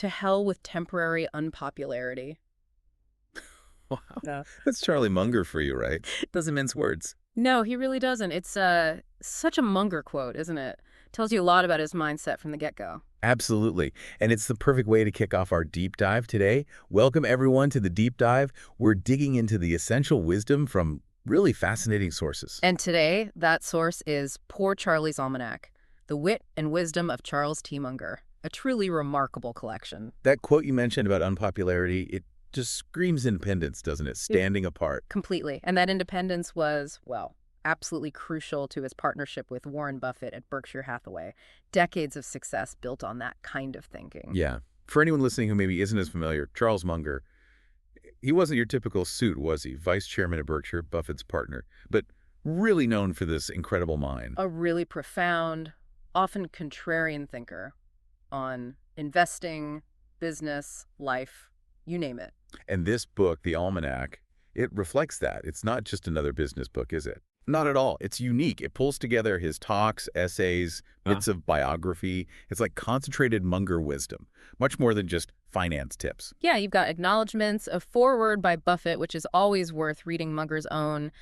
to hell with temporary unpopularity. Wow. Yeah. That's Charlie Munger for you, right? Doesn't mince words. No, he really doesn't. It's such a Munger quote, isn't it? Tells you a lot about his mindset from the get-go. Absolutely. And it's the perfect way to kick off our deep dive today. Welcome, everyone, to the deep dive. We're digging into the essential wisdom from really fascinating sources. And today, that source is Poor Charlie's Almanack, The Wit and Wisdom of Charles T. Munger, a truly remarkable collection. That quote you mentioned about unpopularity, it just screams independence, doesn't it? Standing apart. Completely. And that independence was, well, absolutely crucial to his partnership with Warren Buffett at Berkshire Hathaway. Decades of success built on that kind of thinking. Yeah. For anyone listening who maybe isn't as familiar, Charles Munger, he wasn't your typical suit, was he? Vice chairman of Berkshire, Buffett's partner, but really known for this incredible mind. A really profound, often contrarian thinker on investing, business, life, you name it. And this book, The Almanack, it reflects that. It's not just another business book, is it? Not at all. It's unique. It pulls together his talks, essays, bits of biography. It's like concentrated Munger wisdom, much more than just finance tips. Yeah, you've got acknowledgments, a foreword by Buffett, which is always worth reading. Munger's own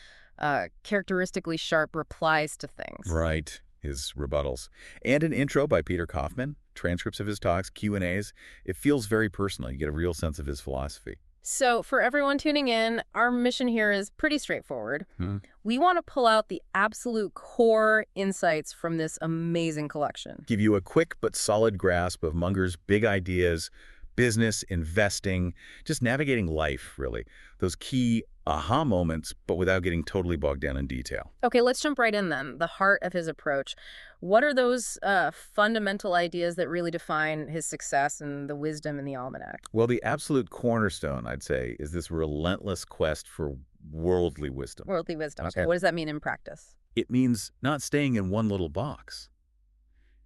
characteristically sharp replies to things. Right, his rebuttals. And an intro by Peter Kaufman, transcripts of his talks, Q&As. It feels very personal. You get a real sense of his philosophy. So for everyone tuning in, our mission here is pretty straightforward. Hmm. We want to pull out the absolute core insights from this amazing collection. Give you a quick but solid grasp of Munger's big ideas, business, investing, just navigating life, really. Those key aha moments, but without getting totally bogged down in detail. Okay, let's jump right in then. The heart of his approach. What are those fundamental ideas that really define his success and the wisdom in the Almanack? Well, the absolute cornerstone, I'd say, is this relentless quest for worldly wisdom. Worldly wisdom. Okay. What does that mean in practice? It means not staying in one little box.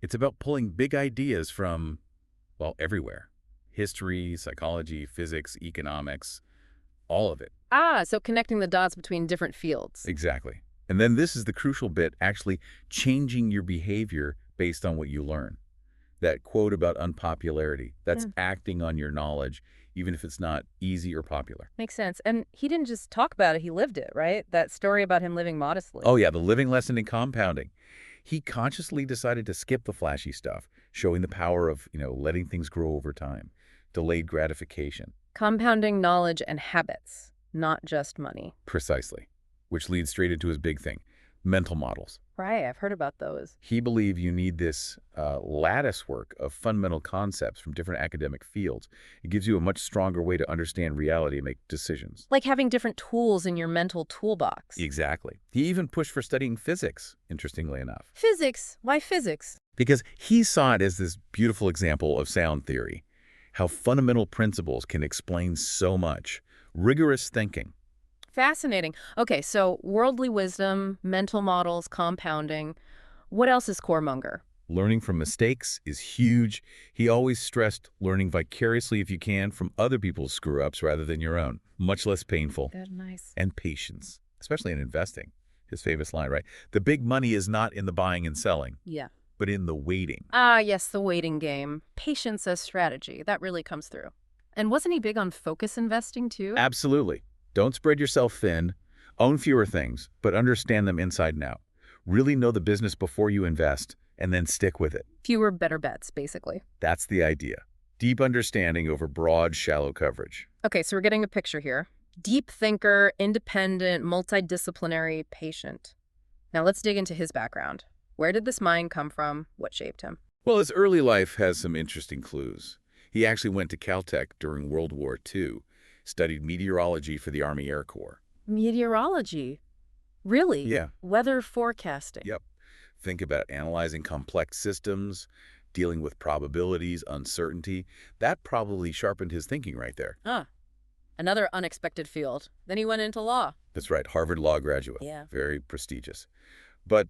It's about pulling big ideas from, well, everywhere. History, psychology, physics, economics, all of it. Ah, so connecting the dots between different fields. Exactly. And then this is the crucial bit, actually changing your behavior based on what you learn. That quote about unpopularity, that's acting on your knowledge, even if it's not easy or popular. Makes sense. And he didn't just talk about it, he lived it, right? That story about him living modestly. Oh yeah, the living lesson in compounding. He consciously decided to skip the flashy stuff, showing the power of, letting things grow over time. Delayed gratification. Compounding knowledge and habits, not just money. Precisely. Which leads straight into his big thing, mental models. Right, I've heard about those. He believed you need this lattice work of fundamental concepts from different academic fields. It gives you a much stronger way to understand reality and make decisions. Like having different tools in your mental toolbox. Exactly. He even pushed for studying physics, interestingly enough. Physics? Why physics? Because he saw it as this beautiful example of sound theory, how fundamental principles can explain so much. Rigorous thinking. Fascinating. Okay, so worldly wisdom, mental models, compounding. What else is core Munger? Learning from mistakes is huge. He always stressed learning vicariously if you can from other people's screw-ups rather than your own. Much less painful. Good, nice. And patience, especially in investing. His famous line, right? The big money is not in the buying and selling, Yeah. but in the waiting. Ah, yes, the waiting game. Patience as strategy. That really comes through. And wasn't he big on focus investing too? Absolutely. Don't spread yourself thin. Own fewer things, but understand them inside and out. Really know the business before you invest, and then stick with it. Fewer, better bets, basically. That's the idea. Deep understanding over broad, shallow coverage. Okay, so we're getting a picture here. Deep thinker, independent, multidisciplinary, patient. Now let's dig into his background. Where did this mind come from? What shaped him? Well, his early life has some interesting clues. He actually went to Caltech during World War II, studied meteorology for the Army Air Corps. Meteorology? Really? Yeah. Weather forecasting. Yep. Think about analyzing complex systems, dealing with probabilities, uncertainty. That probably sharpened his thinking right there. Ah, another unexpected field. Then he went into law. That's right, Harvard Law graduate. Yeah. Very prestigious. But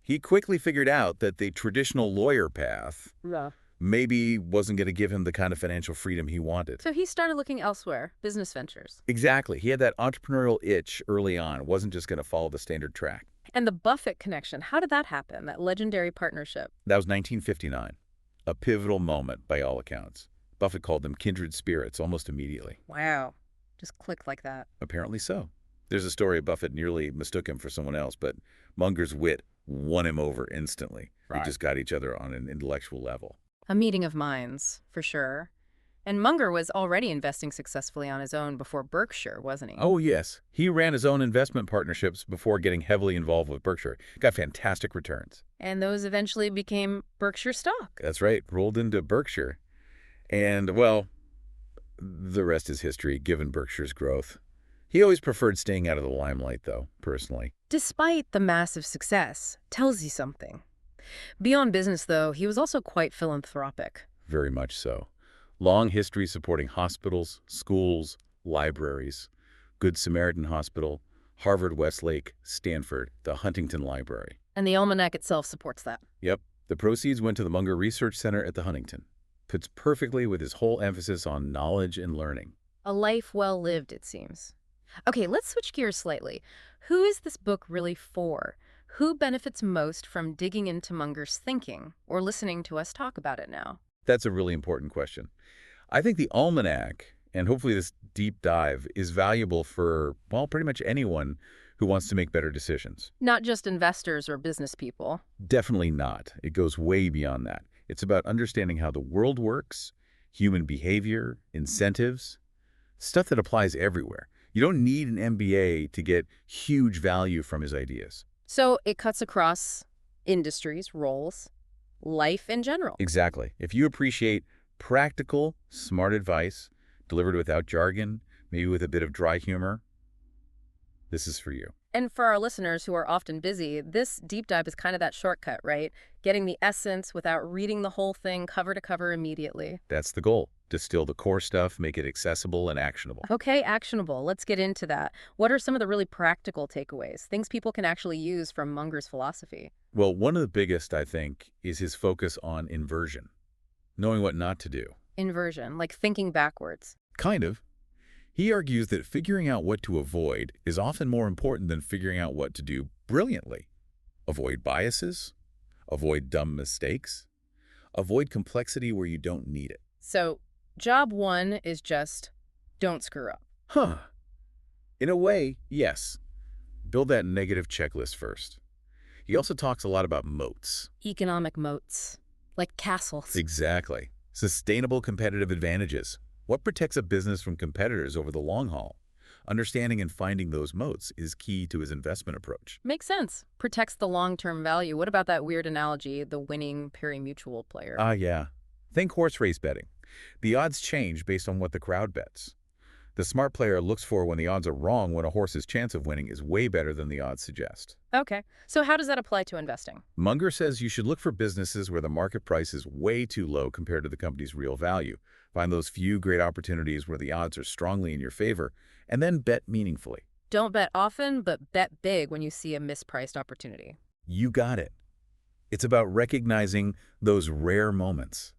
he quickly figured out that the traditional lawyer path Yeah. maybe wasn't going to give him the kind of financial freedom he wanted. So he started looking elsewhere, business ventures. Exactly. He had that entrepreneurial itch early on. It wasn't just going to follow the standard track. And the Buffett connection, how did that happen, that legendary partnership? That was 1959, a pivotal moment by all accounts. Buffett called them kindred spirits almost immediately. Wow. Just clicked like that. Apparently so. There's a story of Buffett nearly mistook him for someone else, but Munger's wit won him over instantly. They Right. just got each other on an intellectual level. A meeting of minds, for sure. And Munger was already investing successfully on his own before Berkshire, wasn't he? Oh, yes. He ran his own investment partnerships before getting heavily involved with Berkshire. Got fantastic returns. And those eventually became Berkshire stock. That's right. Rolled into Berkshire. And, well, the rest is history, given Berkshire's growth. He always preferred staying out of the limelight, though, personally. Despite the massive success, tells you something. Beyond business, though, he was also quite philanthropic. Very much so. Long history supporting hospitals, schools, libraries, Good Samaritan Hospital, Harvard Westlake, Stanford, the Huntington Library. And the Almanack itself supports that. Yep, the proceeds went to the Munger Research Center at the Huntington. Fits perfectly with his whole emphasis on knowledge and learning. A life well lived, it seems. Okay, let's switch gears slightly. Who is this book really for? Who benefits most from digging into Munger's thinking or listening to us talk about it now? That's a really important question. I think the Almanack, and hopefully this deep dive, is valuable for, well, pretty much anyone who wants to make better decisions. Not just investors or business people. Definitely not. It goes way beyond that. It's about understanding how the world works, human behavior, incentives, stuff that applies everywhere. You don't need an MBA to get huge value from his ideas. So it cuts across industries, roles, life in general. Exactly. If you appreciate practical, smart advice, delivered without jargon, maybe with a bit of dry humor, this is for you. And for our listeners who are often busy, this deep dive is kind of that shortcut, right? Getting the essence without reading the whole thing cover to cover immediately. That's the goal. Distill the core stuff, make it accessible and actionable. Okay, actionable. Let's get into that. What are some of the really practical takeaways, things people can actually use from Munger's philosophy? Well, one of the biggest, I think, is his focus on inversion, knowing what not to do. Inversion, like thinking backwards. Kind of. He argues that figuring out what to avoid is often more important than figuring out what to do brilliantly. Avoid biases, avoid dumb mistakes, avoid complexity where you don't need it. So, job one is just don't screw up. Huh. In a way, yes. Build that negative checklist first. He also talks a lot about moats. Economic moats, like castles. Exactly. Sustainable competitive advantages. What protects a business from competitors over the long haul? Understanding and finding those moats is key to his investment approach. Makes sense. Protects the long-term value. What about that weird analogy, the winning pari-mutuel player? Yeah. Think horse race betting. The odds change based on what the crowd bets. The smart player looks for when the odds are wrong when a horse's chance of winning is way better than the odds suggest. Okay. So how does that apply to investing? Munger says you should look for businesses where the market price is way too low compared to the company's real value. Find those few great opportunities where the odds are strongly in your favor, and then bet meaningfully. Don't bet often, but bet big when you see a mispriced opportunity. You got it. It's about recognizing those rare moments.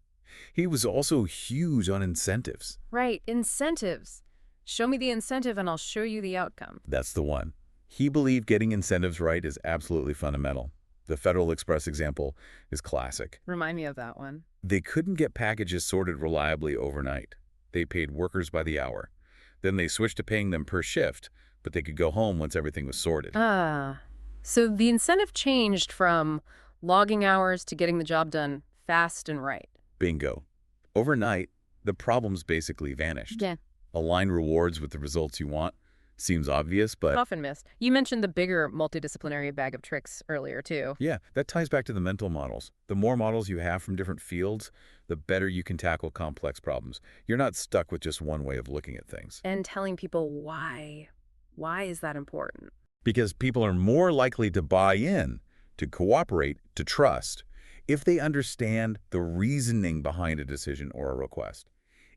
He was also huge on incentives. Right, incentives. Show me the incentive and I'll show you the outcome. That's the one. He believed getting incentives right is absolutely fundamental. The Federal Express example is classic. Remind me of that one. They couldn't get packages sorted reliably overnight. They paid workers by the hour. Then they switched to paying them per shift, but they could go home once everything was sorted. So the incentive changed from logging hours to getting the job done fast and right. Bingo. Overnight, the problems basically vanished. Yeah. Align rewards with the results you want. Seems obvious, but Often missed. You mentioned the bigger multidisciplinary bag of tricks earlier, too. yeah, that ties back to the mental models. The more models you have from different fields, the better you can tackle complex problems. You're not stuck with just one way of looking at things. And telling people why. Why is that important? Because people are more likely to buy in, to cooperate, to trust, if they understand the reasoning behind a decision or a request.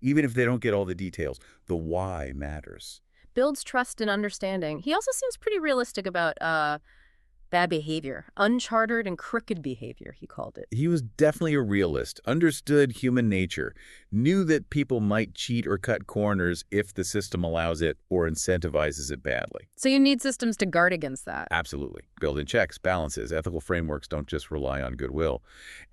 Even if they don't get all the details, the why matters. Builds trust and understanding. He also seems pretty realistic about bad behavior. Unchartered and crooked behavior, he called it. He was definitely a realist, understood human nature, knew that people might cheat or cut corners if the system allows it or incentivizes it badly. So you need systems to guard against that. Absolutely. Build in checks, balances, ethical frameworks don't just rely on goodwill.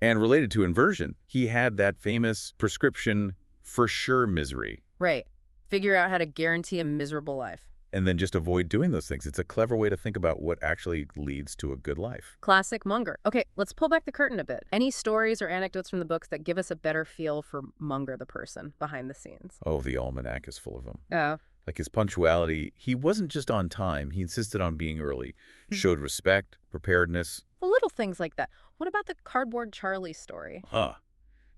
And related to inversion, he had that famous prescription for sure misery. Right. Figure out how to guarantee a miserable life. And then just avoid doing those things. It's a clever way to think about what actually leads to a good life. Classic Munger. Okay, let's pull back the curtain a bit. Any stories or anecdotes from the books that give us a better feel for Munger, the person, behind the scenes? Oh, the Almanack is full of them. Oh. Like his punctuality, he wasn't just on time. He insisted on being early, showed respect, preparedness. The little things like that. What about the Cardboard Charlie story? Huh.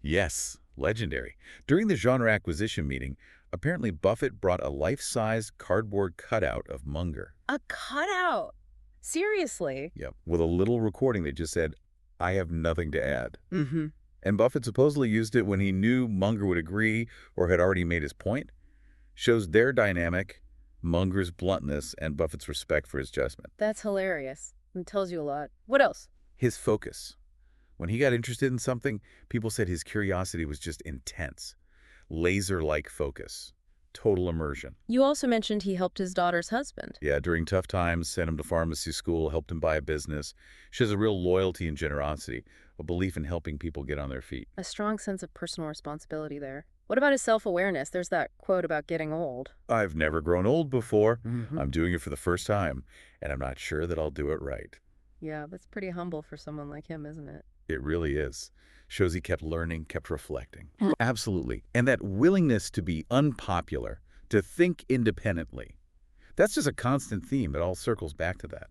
Yes, legendary. During the genre acquisition meeting, apparently Buffett brought a life-size cardboard cutout of Munger. A cutout? Seriously? Yep. With a little recording that just said, "I have nothing to add." Mm-hmm. And Buffett supposedly used it when he knew Munger would agree or had already made his point. Shows their dynamic, Munger's bluntness, and Buffett's respect for his judgment. That's hilarious. It tells you a lot. What else? His focus. When he got interested in something, people said his curiosity was just intense. Laser-like focus. Total immersion. You also mentioned he helped his daughter's husband. Yeah, during tough times, sent him to pharmacy school, helped him buy a business. Shows a real loyalty and generosity, a belief in helping people get on their feet. A strong sense of personal responsibility there. What about his self-awareness? There's that quote about getting old. I've never grown old before. Mm-hmm. I'm doing it for the first time, and I'm not sure that I'll do it right. Yeah, that's pretty humble for someone like him, isn't it? It really is. Shows he kept learning, kept reflecting. Absolutely. And that willingness to be unpopular, to think independently. That's just a constant theme. It all circles back to that.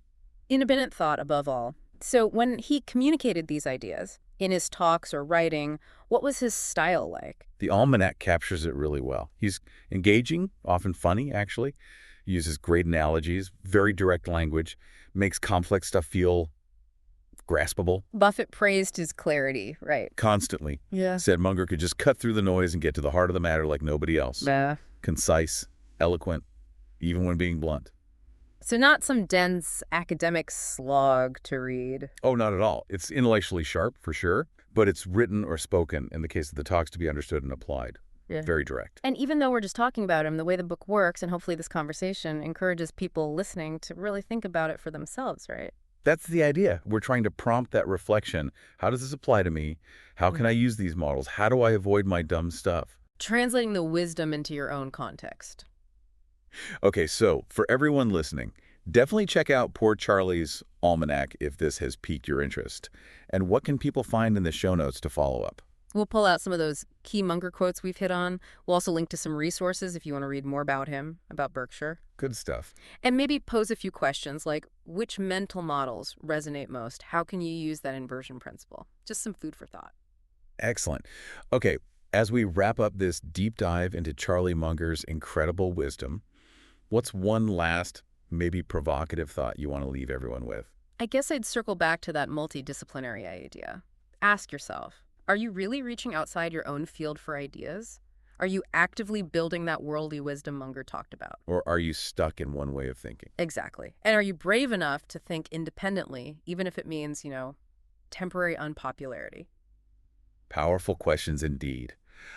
Independent thought above all. So when he communicated these ideas, in his talks or writing, what was his style like? The Almanack captures it really well. He's engaging, often funny, actually. Uses great analogies, very direct language, makes complex stuff feel graspable. Buffett praised his clarity, right? Constantly. Yeah. Said Munger could just cut through the noise and get to the heart of the matter like nobody else. Concise, eloquent, even when being blunt. So not some dense academic slog to read. Oh, not at all. It's intellectually sharp, for sure, but it's written or spoken, in the case of the talks, to be understood and applied. Yeah. Very direct. And even though we're just talking about him, the way the book works, and hopefully this conversation encourages people listening to really think about it for themselves, right? That's the idea. We're trying to prompt that reflection. How does this apply to me? How can I use these models? How do I avoid my dumb stuff? Translating the wisdom into your own context. Okay, so for everyone listening, definitely check out Poor Charlie's Almanack if this has piqued your interest. And what can people find in the show notes to follow up? We'll pull out some of those key Munger quotes we've hit on. We'll also link to some resources if you want to read more about him, about Berkshire. Good stuff. And maybe pose a few questions like, which mental models resonate most? How can you use that inversion principle? Just some food for thought. Excellent. Okay, as we wrap up this deep dive into Charlie Munger's incredible wisdom, what's one last, maybe provocative thought you want to leave everyone with? I guess I'd circle back to that multidisciplinary idea. Ask yourself, are you really reaching outside your own field for ideas? Are you actively building that worldly wisdom Munger talked about? Or are you stuck in one way of thinking? Exactly. And are you brave enough to think independently, even if it means, temporary unpopularity? Powerful questions indeed.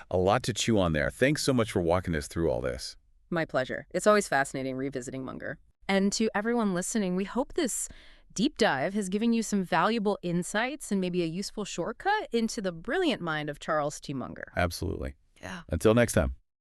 A lot to chew on there. Thanks so much for walking us through all this. My pleasure. It's always fascinating revisiting Munger. And to everyone listening, we hope this deep dive has given you some valuable insights and maybe a useful shortcut into the brilliant mind of Charles T. Munger. Absolutely. Yeah. Until next time.